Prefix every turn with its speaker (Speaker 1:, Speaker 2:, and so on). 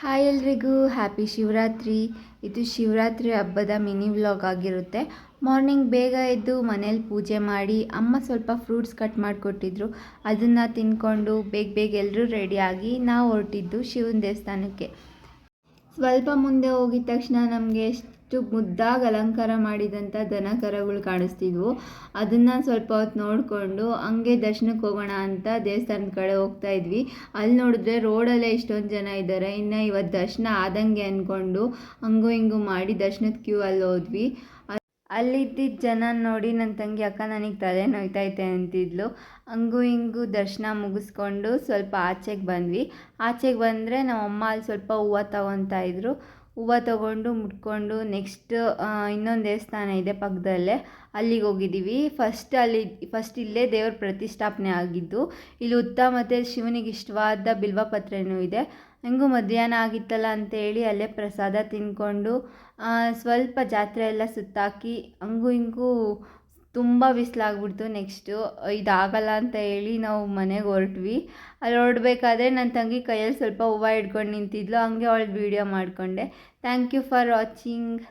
Speaker 1: Hi ಎಲ್ರಿಗೂ happy Shivaratri. ಇದು ಶಿವರಾತ್ರಿ ಹಬ್ಬದ ಮಿನಿ ವ್ಲಾಗ್ ಆಗಿರುತ್ತೆ. ಮಾರ್ನಿಂಗ್ ಬೇಗ ಎದ್ದು ಮನೇಲಿ ಪೂಜೆ ಮಾಡಿ ಅಮ್ಮ ಸ್ವಲ್ಪ ಫ್ರೂಟ್ಸ್ ಕಟ್ ಮಾಡಿಕೊಟ್ಟಿದ್ರು. ಅದನ್ನು ತಿನ್ಕೊಂಡು ಬೇಗ ಎಲ್ಲರೂ ರೆಡಿಯಾಗಿ ನಾವು ಹೊರಟಿದ್ದು ಶಿವನ ದೇವಸ್ಥಾನಕ್ಕೆ. ಸ್ವಲ್ಪ ಮುಂದೆ ಹೋಗಿದ ತಕ್ಷಣ ನಮಗೆ ಎಷ್ಟು ಮುದ್ದಾಗಿ ಅಲಂಕಾರ ಮಾಡಿದಂಥ ದನಕರಗಳು ಕಾಣಿಸ್ತಿದ್ವು. ಅದನ್ನು ಸ್ವಲ್ಪ ಹೊತ್ತು ನೋಡಿಕೊಂಡು ಹಂಗೆ ದರ್ಶನಕ್ಕೆ ಹೋಗೋಣ ಅಂತ ದೇವಸ್ಥಾನದ ಕಡೆ ಹೋಗ್ತಾ ಇದ್ವಿ. ಅಲ್ಲಿ ನೋಡಿದ್ರೆ ರೋಡಲ್ಲೇ ಇಷ್ಟೊಂದು ಜನ ಇದ್ದಾರೆ. ಇನ್ನು ಇವತ್ತು ದರ್ಶನ ಆದಂಗೆ ಅಂದ್ಕೊಂಡು ಹಂಗೂ ಹಿಂಗೂ ಮಾಡಿ ದರ್ಶನದ ಕ್ಯೂ ಅಲ್ಲಿ ಹೋದ್ವಿ. ಅಲ್ಲಿದ್ದಿದ್ದ ಜನ ನೋಡಿ ನನ್ನ ತಂಗಿ ಅಕ್ಕ ನನಗೆ ತಲೆ ನೋಯ್ತೈತೆ ಅಂತಿದ್ಲು. ಹಂಗೂ ಹಿಂಗೂ ದರ್ಶನ ಮುಗಿಸ್ಕೊಂಡು ಸ್ವಲ್ಪ ಆಚೆಗೆ ಬಂದ್ವಿ. ಆಚೆಗೆ ಬಂದರೆ ನಮ್ಮ ಅಮ್ಮ ಅಲ್ಲಿ ಸ್ವಲ್ಪ ಹೂವು ತಗೊತಾ ಇದ್ರು. ಹೂವು ತೊಗೊಂಡು ಮುಟ್ಕೊಂಡು ನೆಕ್ಸ್ಟ್ ಇನ್ನೊಂದು ದೇವಸ್ಥಾನ ಇದೆ ಪಕ್ಕದಲ್ಲೇ, ಅಲ್ಲಿಗೆ ಹೋಗಿದ್ದೀವಿ. ಫಸ್ಟ್ ಇಲ್ಲೇ ದೇವ್ರ ಪ್ರತಿಷ್ಠಾಪನೆ ಆಗಿದ್ದು. ಇಲ್ಲಿ ಉತ್ತ ಮತ್ತು ಶಿವನಿಗೆ ಇಷ್ಟವಾದ ಬಿಲ್ವಪತ್ರೆನೂ ಇದೆ. ಹೆಂಗೂ ಮಧ್ಯಾಹ್ನ ಆಗಿತ್ತಲ್ಲ ಅಂತೇಳಿ ಅಲ್ಲೇ ಪ್ರಸಾದ ತಿಂದ್ಕೊಂಡು ಸ್ವಲ್ಪ ಜಾತ್ರೆ ಎಲ್ಲ ಸುತ್ತಾಕಿ ಹಂಗೂ ಹಿಂಗೂ ತುಂಬ ಬಿಸಿಲಾಗ್ಬಿಡ್ತು. ನೆಕ್ಸ್ಟು ಇದಾಗಲ್ಲ ಅಂತ ಹೇಳಿ ನಾವು ಮನೆಗೆ ಹೊರಟ್ವಿ. ಅಲ್ಲಿ ಹೊರಡ್ಬೇಕಾದ್ರೆ ನನ್ನ ತಂಗಿ ಕೈಯಲ್ಲಿ ಸ್ವಲ್ಪ ಹೂವು ಹಿಡ್ಕೊಂಡು ನಿಂತಿದ್ಲು. ಹಂಗೆ ಅವಳು ವೀಡಿಯೋ ಮಾಡಿಕೊಂಡೆ. Thank you for watching.